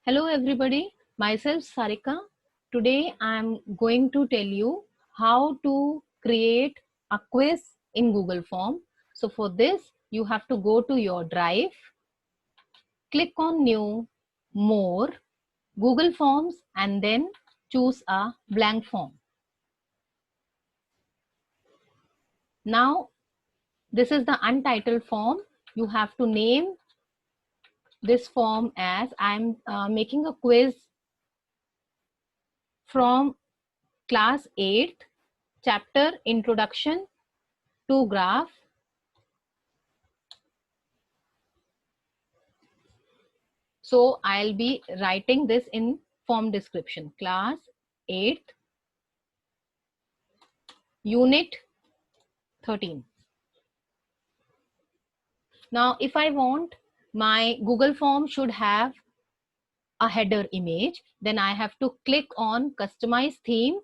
Hello everybody, myself Sarika. Today I am going to tell you how to create a quiz in Google Form. So for this, you have to go to your Drive, click on New, More, Google Forms, and then choose a blank form. Now, this is the untitled form. You have to name this form as I'm making a quiz from class 8th, chapter Introduction to Graph. So I'll be writing this in form description. Class 8th, Unit 13. Now, if I want my Google form should have a header image, then I have to click on Customize Theme.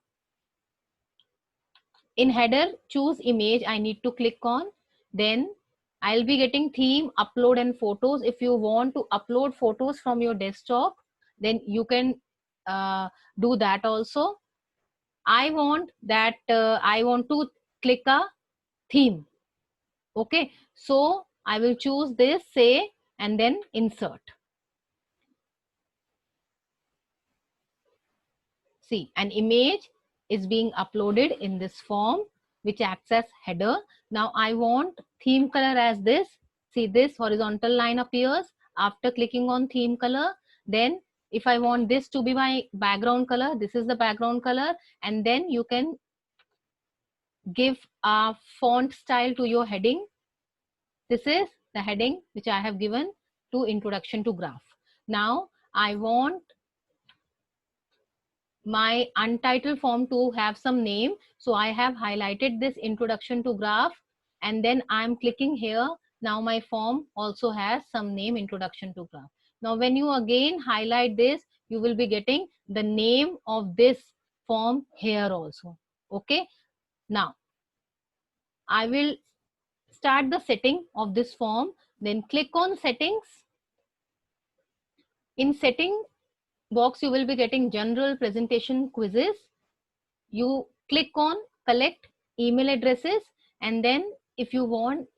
In header, choose image, I need to click on. Then I'll be getting theme, upload and photos. If you want to upload photos from your desktop, then you can do that also. I want to click a theme. Okay, so I will choose this, say, and then insert. See, an image is being uploaded in this form, which acts as header. Now I want theme color as this. See, this horizontal line appears after clicking on theme color. Then if I want this to be my background color, this is the background color, and then you can give a font style to your heading. This is the heading which I have given to Introduction to Graph. Now I want my untitled form to have some name. So I have highlighted this Introduction to Graph, and then I'm clicking here. Now my form also has some name, Introduction to Graph. Now when you again highlight this, you will be getting the name of this form here also. Okay. Now I will start the setting of this form. Then click on settings. In setting box, you will be getting general presentation quizzes. You click on collect email addresses, and then if you want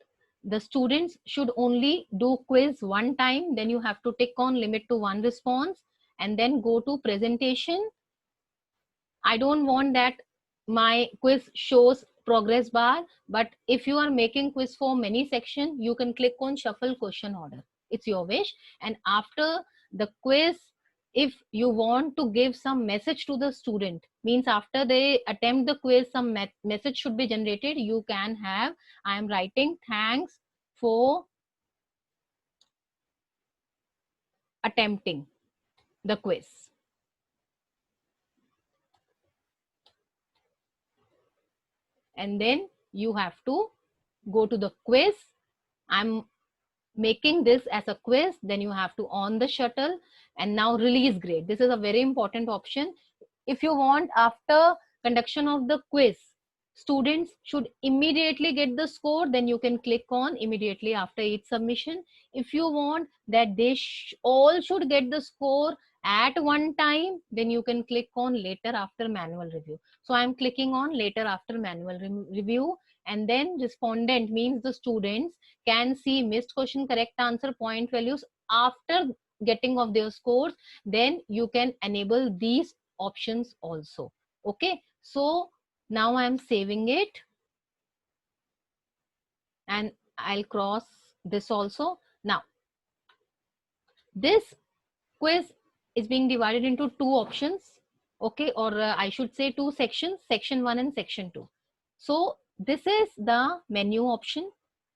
the students should only do quiz one time, then you have to tick on limit to one response, and then go to presentation. I don't want that my quiz shows progress bar, but if you are making quiz for many section, you can click on shuffle question order. It's your wish. And after the quiz, if you want to give some message to the student, means after they attempt the quiz, some message should be generated, you can have, I am writing thanks for attempting the quiz. And then you have to go to the quiz. I'm making this as a quiz. Then you have to on the shuttle, and now release grade. This is a very important option. If you want after conduction of the quiz, students should immediately get the score, then you can click on immediately after each submission. If you want that they all should get the score at one time, then you can click on later after manual review. So I'm clicking on later after manual review, and then respondent means the students can see missed question, correct answer, point values after getting of their scores. Then you can enable these options also. Okay, so now I'm saving it, and I'll cross this also. Now this quiz is being divided into two options, okay, or I should say two sections, section 1 and section 2. So this is the menu option.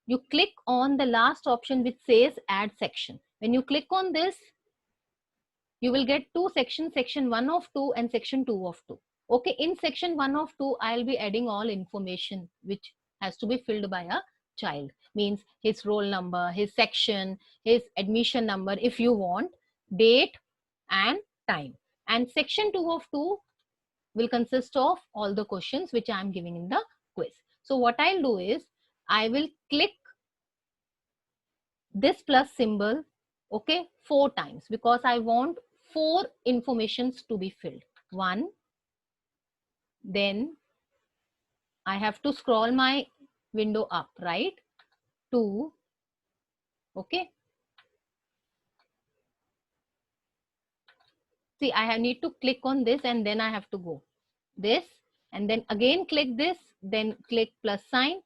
You click on the last option which says add section. When you click on this, you will get two sections, section 1 of 2 and section 2 of 2. Okay, in section 1 of 2, I'll be adding all information which has to be filled by a child, means his roll number, his section, his admission number if you want, date and time. And section 2 of 2 will consist of all the questions which I am giving in the quiz. So what I'll do is I will click this plus symbol, okay, 4 times, because I want 4 informations to be filled. 1, then I have to scroll my window up, right? 2, okay. See, I need to click on this and then I have to go this and then again click this, then click plus sign.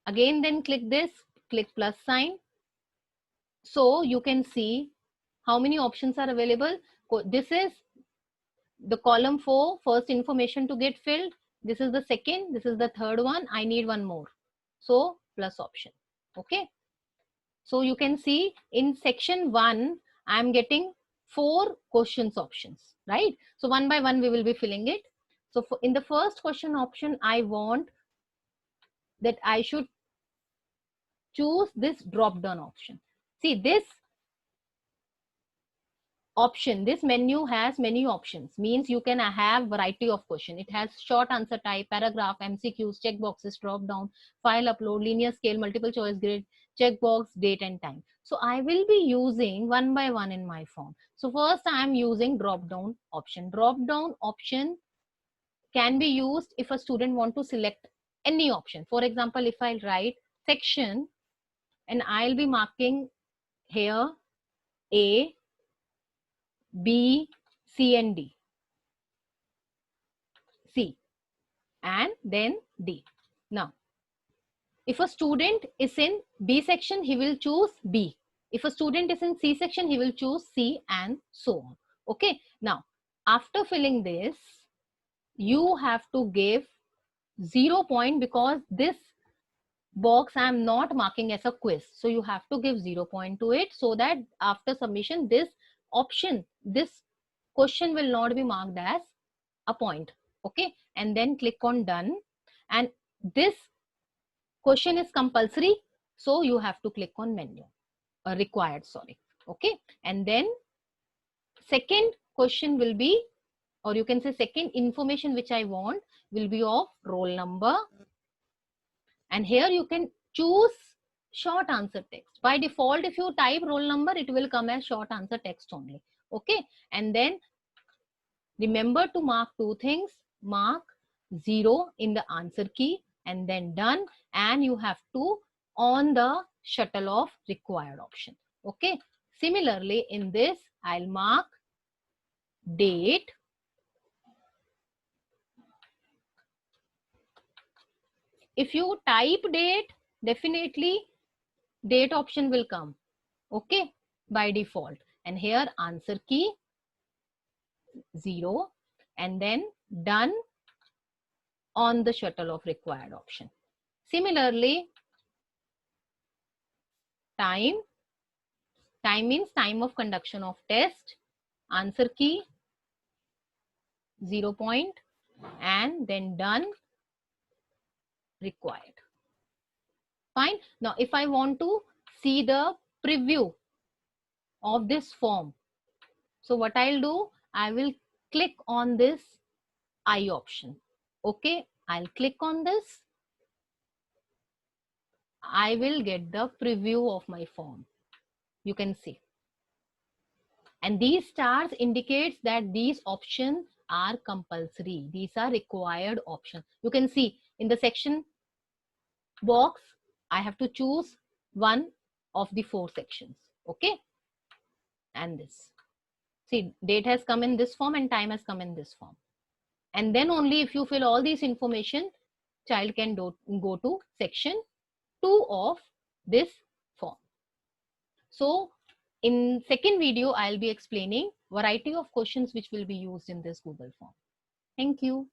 Again, then click this, click plus sign. So you can see how many options are available. This is the column 4, first information to get filled. This is the second, this is the third one. I need one more. So plus option. Okay. So you can see in section 1, I'm getting 4 questions options, right? So one by one we will be filling it. So in the first question option, I want that I should choose this drop down option. See, this option, this menu has many options, means you can have variety of question. It has short answer type, paragraph, MCQs, checkboxes, drop down, file upload, linear scale, multiple choice grid, checkbox, date and time. So I will be using one by one in my form. So first I am using drop down option. Drop down option can be used if a student want to select any option. For example, if I write section and I'll be marking here A, B, C and D. C and then D. Now, if a student is in B section, he will choose B. If a student is in C section, he will choose C and so on. Okay. Now, after filling this, you have to give 0 point because this box I am not marking as a quiz. So you have to give 0 point to it so that after submission, this option, this question will not be marked as a point. Okay. And then click on done. And this question is compulsory. So you have to click on menu, required, sorry. Okay. And then second question will be, or you can say second information which I want will be of roll number. And here you can choose short answer text. By default, if you type roll number, it will come as short answer text only. Okay. And then remember to mark 2 things. Mark 0 in the answer key and then done. And you have to on the shuttle of required option. Okay. Similarly, in this, I'll mark date. If you type date, definitely date option will come. Okay. By default. And here answer key 0 and then done on the shuttle of required option. Similarly, time means time of conduction of test, answer key 0 point and then done, required. Fine. Now if I want to see the preview of this form, so what I'll do, I will click on this I option. Okay, I'll click on this. I will get the preview of my form. You can see. And these stars indicates that these options are compulsory. These are required options. You can see in the section box, I have to choose one of the 4 sections. Okay. And this. See, date has come in this form and time has come in this form. And then only if you fill all these information, child can go to section 2 of this form. So in second video, I'll be explaining variety of questions which will be used in this Google form. Thank you.